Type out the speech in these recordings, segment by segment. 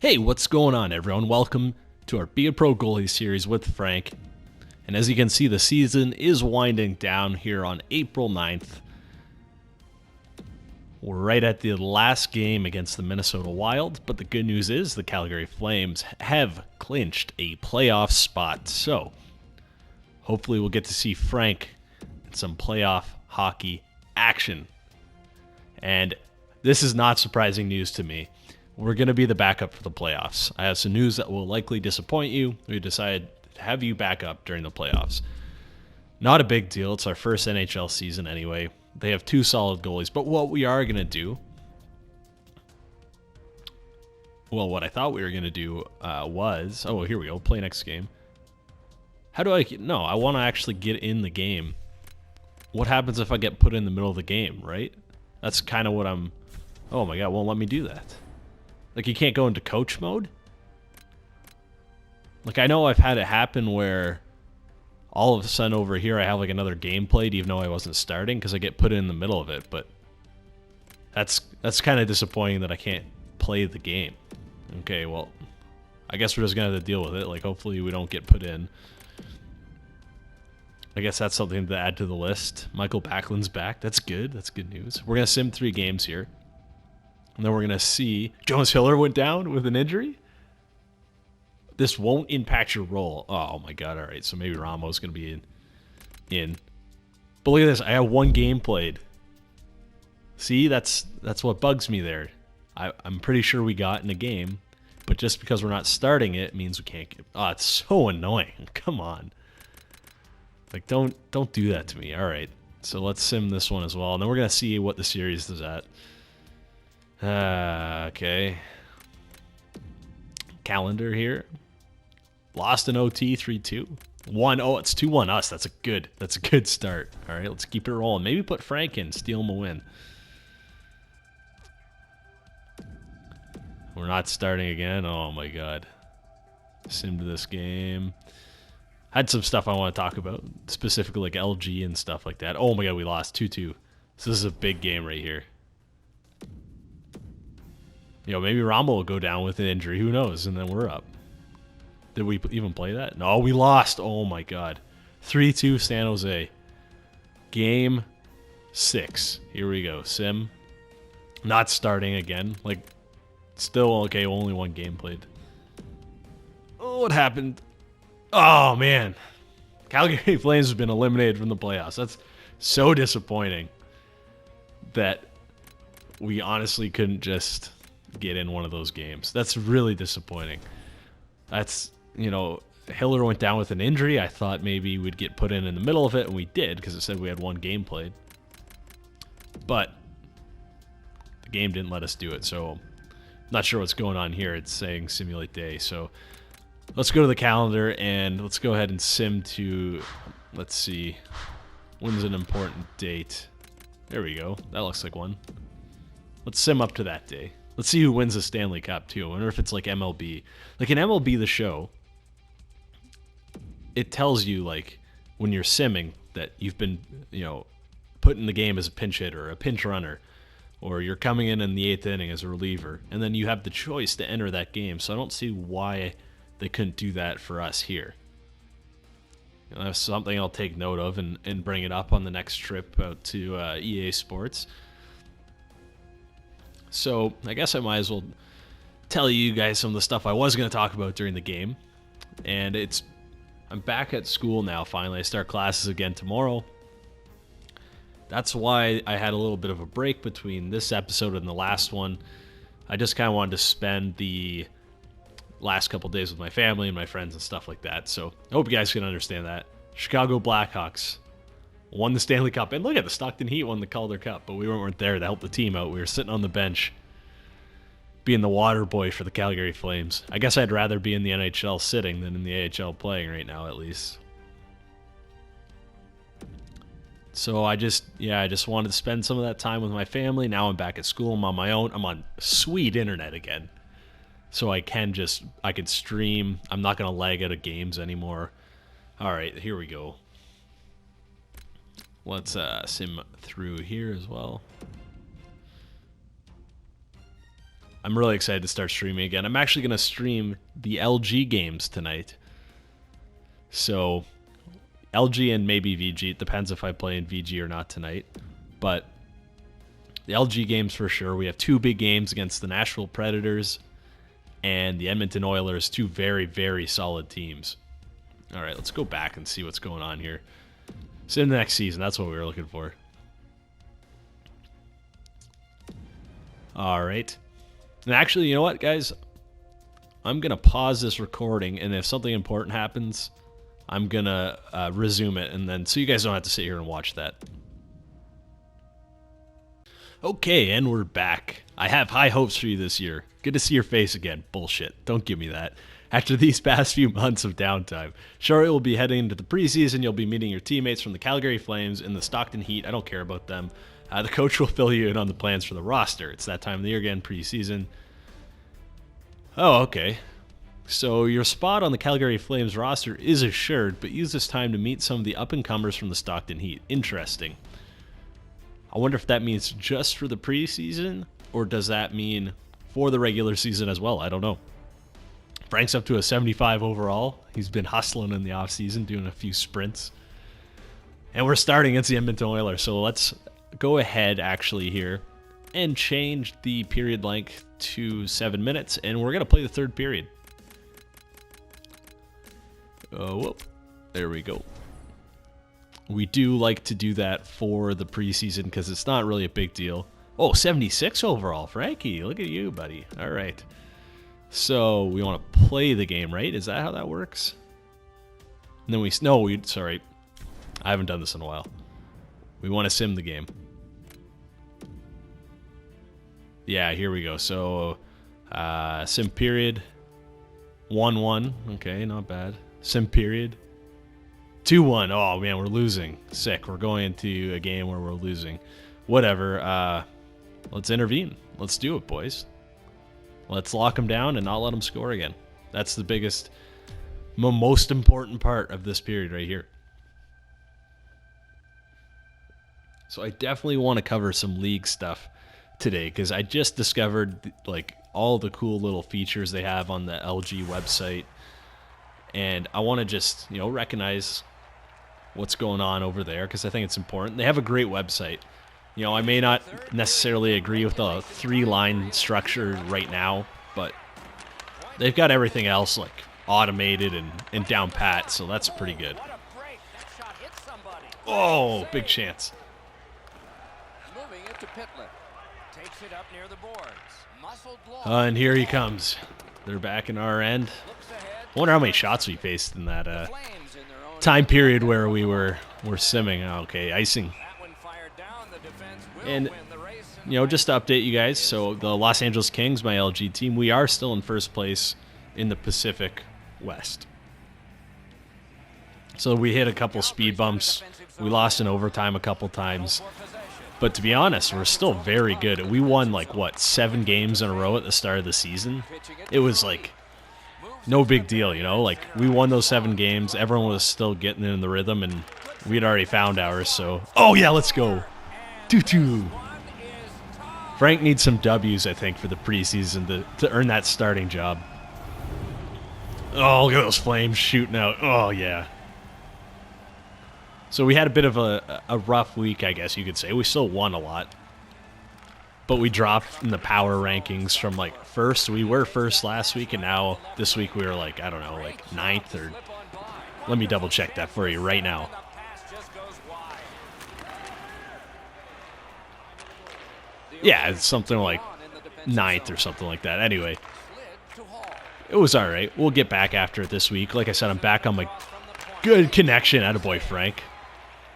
Hey, what's going on, everyone? Welcome to our Be a Pro Goalie series with Frank. And as you can see, the season is winding down here on April 9th. We're right at the last game against the Minnesota Wild, but the good news is the Calgary Flames have clinched a playoff spot. So, hopefully we'll get to see Frank in some playoff hockey action. And this is not surprising news to me. We're going to be the backup for the playoffs. I have some news that will likely disappoint you. We decided to have you back up during the playoffs. Not a big deal. It's our first NHL season anyway. They have two solid goalies. But what we are going to do, what I thought we were going to do was, here we go, play next game. How do I, no, I want to actually get in the game. What happens if I get put in the middle of the game, right? That's kind of what I'm, oh my God, won't let me do that. Like, you can't go into coach mode? Like, I know I've had it happen where all of a sudden over here I have, like, another game played even though I wasn't starting because I get put in the middle of it, but that's kind of disappointing that I can't play the game. Okay, well, I guess we're just going to have to deal with it. Like, hopefully we don't get put in. I guess that's something to add to the list. Michael Backlund's back. That's good. That's good news. We're going to sim 3 games here. And then we're going to see Jonas Hiller went down with an injury. This won't impact your role. Oh, my God. All right. So maybe Ramo's going to be in. But look at this. I have one game played. See, that's what bugs me there. I'm pretty sure we got in a game. But just because we're not starting it means we can't get... Oh, it's so annoying. Come on. Like, don't do that to me. All right. So let's sim this one as well. And then we're going to see what the series is at. Okay. Calendar here. Lost in OT 3-2. 1-0. It's 2-1 us. That's a good start. All right, let's keep it rolling. Maybe put Frank in, steal him a win. We're not starting again. Oh my God. Sim to this game. Had some stuff I want to talk about, specifically like LG and stuff like that. Oh my God, we lost 2-2. So this is a big game right here. You know, maybe Ramo will go down with an injury. Who knows? And then we're up. Did we even play that? No, we lost. Oh, my God. 3-2 San Jose. Game 6. Here we go. Sim. Not starting again. Like, still okay. Only one game played. Oh, what happened? Oh, man. Calgary Flames have been eliminated from the playoffs. That's so disappointing that we honestly couldn't just... get in one of those games. That's really disappointing. That's, you know, Hiller went down with an injury. I thought maybe we'd get put in the middle of it, and we did because it said we had one game played. But the game didn't let us do it, so I'm not sure what's going on here. It's saying simulate day, so let's go to the calendar and let's go ahead and sim to, let's see, when's an important date? There we go. That looks like one. Let's sim up to that day. Let's see who wins the Stanley Cup, too. I wonder if it's like MLB. Like in MLB The Show, it tells you, like, when you're simming that you've been, you know, put in the game as a pinch hitter or a pinch runner, or you're coming in the 8th inning as a reliever, and then you have the choice to enter that game. So I don't see why they couldn't do that for us here. You know, that's something I'll take note of and bring it up on the next trip out to EA Sports. So I guess I might as well tell you guys some of the stuff I was going to talk about during the game. And I'm back at school now, finally. I start classes again tomorrow. That's why I had a little bit of a break between this episode and the last one. I just kind of wanted to spend the last couple days with my family and my friends and stuff like that. So I hope you guys can understand that. Chicago Blackhawks won the Stanley Cup. And look at the Stockton Heat won the Calder Cup, but we weren't there to help the team out. We were sitting on the bench being the water boy for the Calgary Flames. I guess I'd rather be in the NHL sitting than in the AHL playing right now, at least. So I just wanted to spend some of that time with my family. Now I'm back at school. I'm on my own. I'm on sweet internet again. So I can stream. I'm not going to lag out of games anymore. All right, here we go. Let's sim through here as well. I'm really excited to start streaming again. I'm actually going to stream the LG games tonight. So, LG and maybe VG. It depends if I play in VG or not tonight. But the LG games for sure. We have 2 big games against the Nashville Predators and the Edmonton Oilers. 2 very, very solid teams. All right, let's go back and see what's going on here. So in the next season, that's what we were looking for. All right. And actually, you know what, guys? I'm going to pause this recording, and if something important happens, I'm going to resume it, and then so you guys don't have to sit here and watch that. Okay, and we're back. I have high hopes for you this year. Good to see your face again. Bullshit. Don't give me that. After these past few months of downtime, sure, we'll be heading into the preseason. You'll be meeting your teammates from the Calgary Flames and the Stockton Heat. I don't care about them. The coach will fill you in on the plans for the roster. It's that time of the year again, preseason. Oh, okay. So your spot on the Calgary Flames roster is assured, but use this time to meet some of the up-and-comers from the Stockton Heat. Interesting. I wonder if that means just for the preseason, or does that mean for the regular season as well? I don't know. Frank's up to a 75 overall. He's been hustling in the offseason, doing a few sprints. And we're starting against the Edmonton Oilers, so let's go ahead actually here and change the period length to 7 minutes, and we're going to play the third period. Whoop. There we go. We do like to do that for the preseason because it's not really a big deal. Oh, 76 overall, Frankie. Look at you, buddy. All right. So we want to play the game, right? Is that how that works? And then sorry. I haven't done this in a while. We want to sim the game. Yeah, here we go. So, sim period. 1-1. Okay, not bad. Sim period. 2-1. Oh, man, we're losing. Sick. We're going into a game where we're losing. Whatever. Let's intervene. Let's do it, boys. Let's lock them down and not let them score again. That's the biggest, most important part of this period right here. So I definitely want to cover some league stuff today because I just discovered like all the cool little features they have on the LG website, and I want to just recognize what's going on over there because I think it's important. They have a great website. I may not necessarily agree with the 3-line structure right now, but they've got everything else like automated and down pat, so that's pretty good. Oh, big chance. And here he comes. They're back in our end. I wonder how many shots we faced in that time period where we were simming. Okay, icing. And, just to update you guys, so the Los Angeles Kings, my LG team, we are still in first place in the Pacific West. So we hit a couple speed bumps. We lost in overtime a couple times. But to be honest, we're still very good. We won, 7 games in a row at the start of the season. It was, no big deal, we won those 7 games. Everyone was still getting in the rhythm, and we had already found ours, so... Oh, yeah, let's go. 2-2. Frank needs some W's, I think, for the preseason to earn that starting job. Oh, look at those Flames shooting out. Oh, yeah. So we had a bit of a rough week, I guess you could say. We still won a lot. But we dropped in the power rankings from, first. We were first last week, and now this week we were, ninth or... Let me double-check that for you right now. Yeah, it's something like 9th or something like that. Anyway, it was all right. We'll get back after it this week. Like I said, I'm back on my good connection. Attaboy, Frank.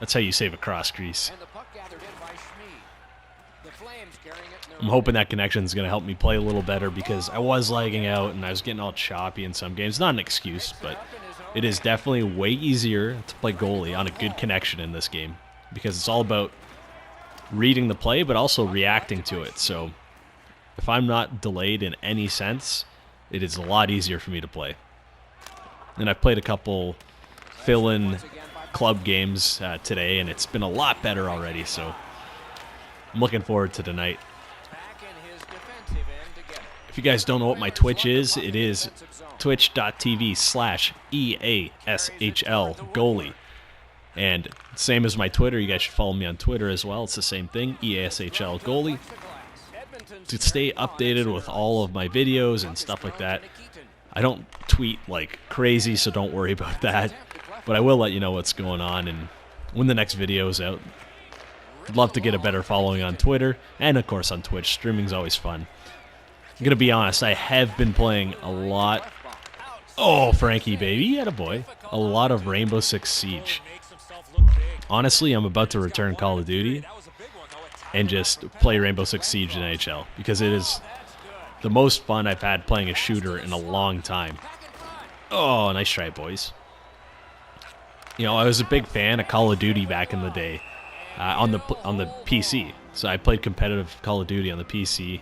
That's how you save a cross crease. I'm hoping that connection is going to help me play a little better because I was lagging out and I was getting all choppy in some games. Not an excuse, but it is definitely way easier to play goalie on a good connection in this game because it's all about reading the play, but also reacting to it. So if I'm not delayed in any sense, it is a lot easier for me to play. And I've played a couple fill-in club games today, and it's been a lot better already. So I'm looking forward to tonight. If you guys don't know what my Twitch is, it is twitch.tv/EASHL Goalie. And same as my Twitter, you guys should follow me on Twitter as well. It's the same thing, EASHL Goalie. To stay updated with all of my videos and stuff like that. I don't tweet like crazy, so don't worry about that. But I will let you know what's going on and when the next video is out. I'd love to get a better following on Twitter and, of course, on Twitch. Streaming's always fun. I'm going to be honest, I have been playing a lot. Oh, Frankie, baby, attaboy. A lot of Rainbow Six Siege. Honestly, I'm about to return Call of Duty and just play Rainbow Six Siege in NHL because it is the most fun I've had playing a shooter in a long time. Oh, nice try, boys. You know, I was a big fan of Call of Duty back in the day on the PC. So I played competitive Call of Duty on the PC.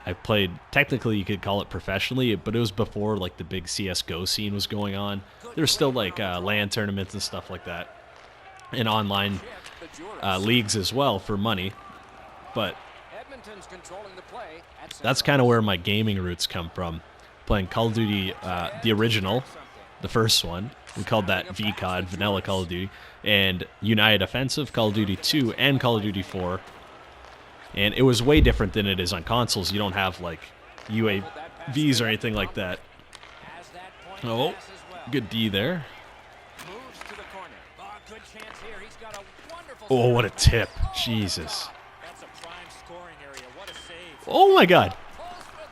I played, technically you could call it professionally, but it was before like the big CSGO scene was going on. There's still like LAN tournaments and stuff like that. And online leagues as well for money. But that's kind of where my gaming roots come from. Playing Call of Duty, the original, the first one. We called that VCOD, Vanilla Call of Duty. And United Offensive, Call of Duty 2, and Call of Duty 4. And it was way different than it is on consoles. You don't have, like, UAVs or anything like that. Oh, good D there. Oh, what a tip. Jesus. Oh, my God.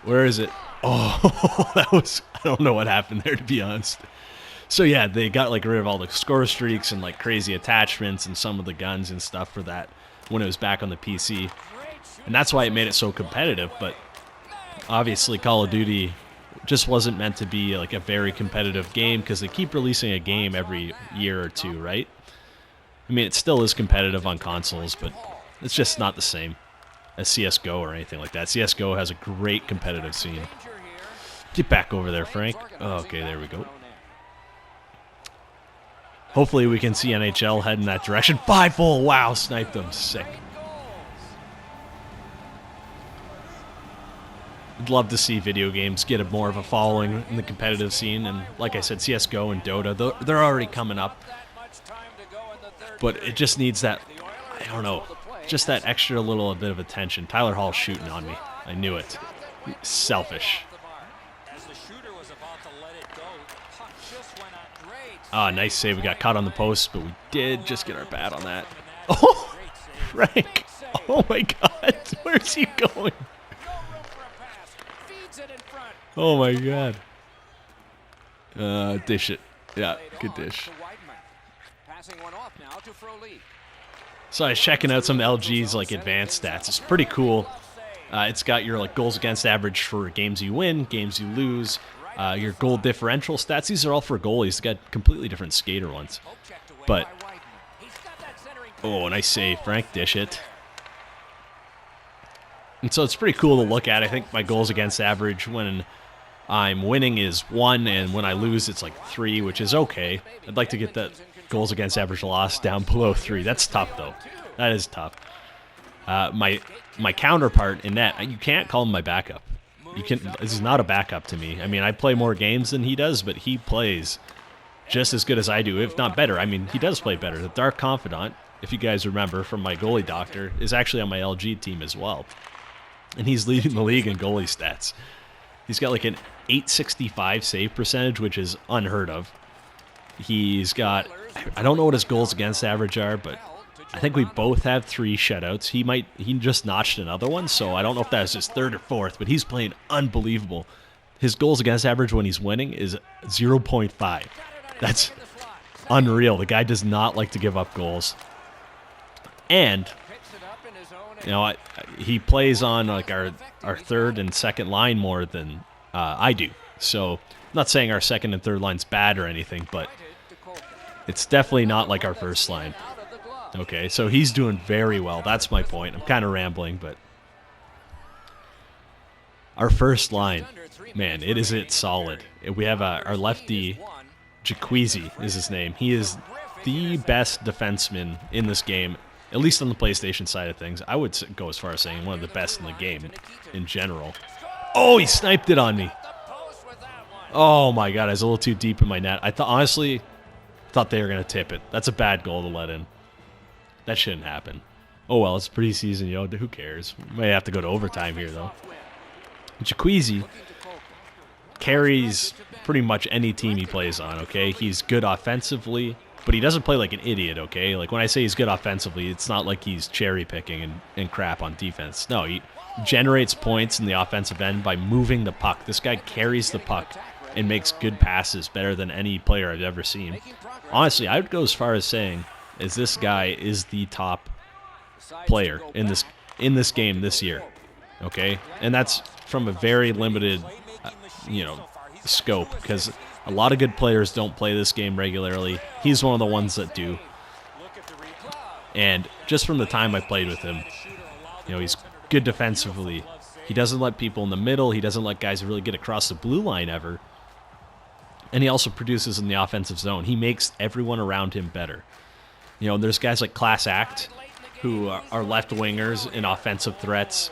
Where is it? Oh, that was... I don't know what happened there, to be honest. So, yeah, they got, like, rid of all the score streaks and, like, crazy attachments and some of the guns and stuff for that when it was back on the PC. And that's why it made it so competitive, but obviously Call of Duty just wasn't meant to be, like, a very competitive game because they keep releasing a game every year or two, right? I mean, it still is competitive on consoles, but it's just not the same as CSGO or anything like that. CSGO has a great competitive scene. Get back over there, Frank. Oh, okay, there we go. Hopefully we can see NHL head in that direction. 5-0, wow, sniped them, sick. I'd love to see video games get more of a following in the competitive scene, and like I said, CSGO and Dota, they're already coming up. But it just needs that, I don't know, just that extra little bit of attention. Tyler Hall's shooting on me. I knew it. Selfish. Ah, nice save. We got caught on the post, but we did just get our bat on that. Oh, Frank. Oh, my God. Where's he going? Oh, my God. Dish it. Yeah, good dish. So I was checking out some LG's like advanced stats. It's pretty cool. It's got your like goals against average for games you win, games you lose, your goal differential stats. These are all for goalies. It's got completely different skater ones. But oh, nice save, Frank. Dish it. And so it's pretty cool to look at. I think my goals against average when I'm winning is 1, and when I lose it's like 3, which is okay. I'd like to get that goals against average loss down below 3. That's tough though. That is tough. My counterpart in net, you can't call him my backup. This is not a backup to me. I mean, I play more games than he does, but he plays just as good as I do, if not better. I mean, he does play better. The Dark Confidant, if you guys remember from my goalie doctor, is actually on my LG team as well. And he's leading the league in goalie stats. He's got like an 865 save percentage, which is unheard of. He's got, I don't know what his goals against average are, but I think we both have 3 shutouts. He just notched another one, so I don't know if that was his 3rd or 4th, but he's playing unbelievable. His goals against average when he's winning is 0.5. That's unreal. The guy does not like to give up goals. And you know, he plays on like our 3rd and 2nd line more than I do. So I'm not saying our 2nd and 3rd line's bad or anything, but it's definitely not like our 1st line. Okay, so he's doing very well. That's my point. I'm kind of rambling, but our 1st line, man, it's solid. We have our lefty, Jaquizi is his name. He is the best defenseman in this game, at least on the PlayStation side of things. I would go as far as saying one of the best in the game in general. Oh, he sniped it on me. Oh my god, I was a little too deep in my net. I honestly thought they were going to tip it. That's a bad goal to let in. That shouldn't happen. Oh well, it's preseason, yo. Who cares? We may have to go to overtime here, though. Jaqueezy carries pretty much any team he plays on, okay? He's good offensively, but he doesn't play like an idiot, okay? Like, when I say he's good offensively, it's not like he's cherry-picking and crap on defense. No, he generates points in the offensive end by moving the puck. This guy carries the puck and makes good passes better than any player I've ever seen. Honestly, I would go as far as saying is this guy is the top player in this game this year, okay? And that's from a very limited, scope, because a lot of good players don't play this game regularly. He's one of the ones that do. And just from the time I played with him, he's good defensively. He doesn't let people in the middle. He doesn't let guys really get across the blue line ever. And he also produces in the offensive zone. He makes everyone around him better. There's guys like Class Act who are left wingers and offensive threats.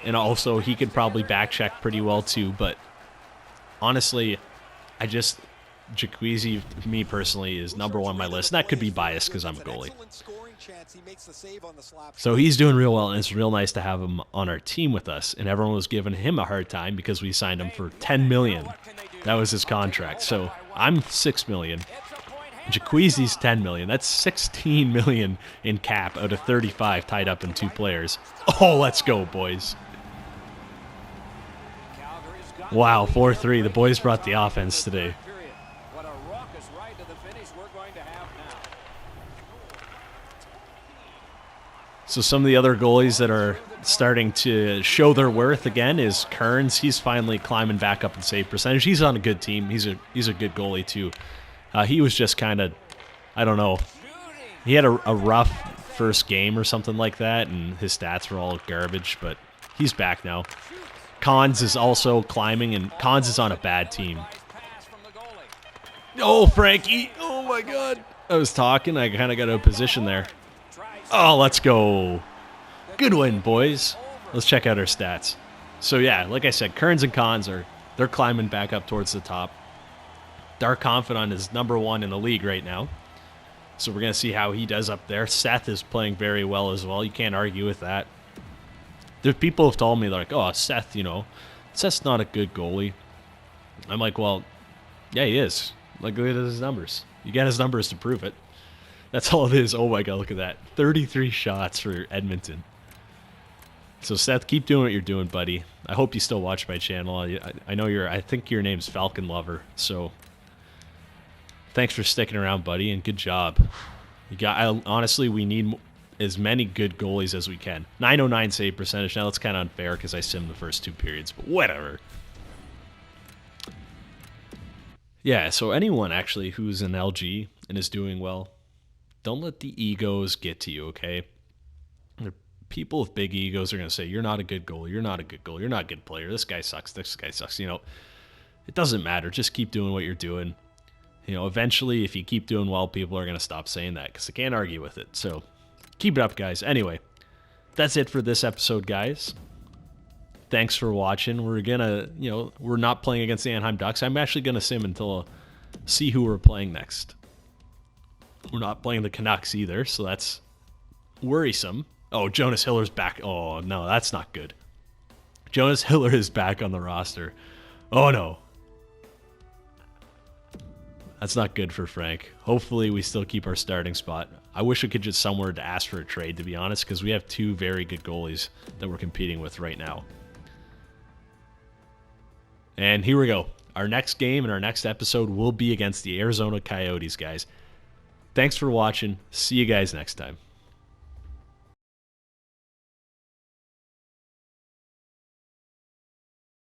And also he could probably back check pretty well too. But honestly, Jaqueezy, me personally, is number one on my list. And that could be biased because I'm a goalie. So he's doing real well, and it's real nice to have him on our team with us. And everyone was giving him a hard time because we signed him for $10 million. That was his contract. So I'm $6 million. Jaqueezy's $10 million. That's $16 million in cap out of 35 tied up in 2 players. Oh, let's go, boys. Wow, 4-3. The boys brought the offense today. So some of the other goalies that are starting to show their worth again is Kearns. He's finally climbing back up in save percentage. He's on a good team. He's a good goalie too. He was just kind of, I don't know. He had a rough first game or something like that, and his stats were all garbage, but he's back now. Cons is also climbing, and Cons is on a bad team. Oh, Frankie. Oh, my God. I was talking. I kind of got out of position there. Oh, let's go. Good win, boys. Let's check out our stats. So, yeah, like I said, Kearns and Cons they're climbing back up towards the top. Dark Confidant is number 1 in the league right now. So we're going to see how he does up there. Seth is playing very well as well. You can't argue with that. There's people have told me, like, oh, Seth, Seth's not a good goalie. I'm like, well, yeah, he is. Like, look at his numbers. You got his numbers to prove it. That's all it is. Oh, my God, look at that. 33 shots for Edmonton. So, Seth, keep doing what you're doing, buddy. I hope you still watch my channel. I know I think your name's Falcon Lover. So, thanks for sticking around, buddy, and good job. Honestly, we need as many good goalies as we can. 909 save percentage. Now, that's kind of unfair because I simmed the first 2 periods, but whatever. Yeah, so anyone, actually, who's an LG and is doing well, don't let the egos get to you, okay? People with big egos are going to say, you're not a good goalie, you're not a good goalie, you're not a good player, this guy sucks, this guy sucks. It doesn't matter. Just keep doing what you're doing. Eventually, if you keep doing well, people are going to stop saying that because they can't argue with it. So, keep it up, guys. Anyway, that's it for this episode, guys. Thanks for watching. We're going to, we're not playing against the Anaheim Ducks. I'm actually going to sim until see who we're playing next. We're not playing the Canucks either, so that's worrisome. Oh, Jonas Hiller's back. Oh, no, that's not good. Jonas Hiller is back on the roster. Oh, no. That's not good for Frank. Hopefully, we still keep our starting spot. I wish we could just somewhere to ask for a trade, to be honest, because we have 2 very good goalies that we're competing with right now. And here we go. Our next game and our next episode will be against the Arizona Coyotes, guys. Thanks for watching. See you guys next time.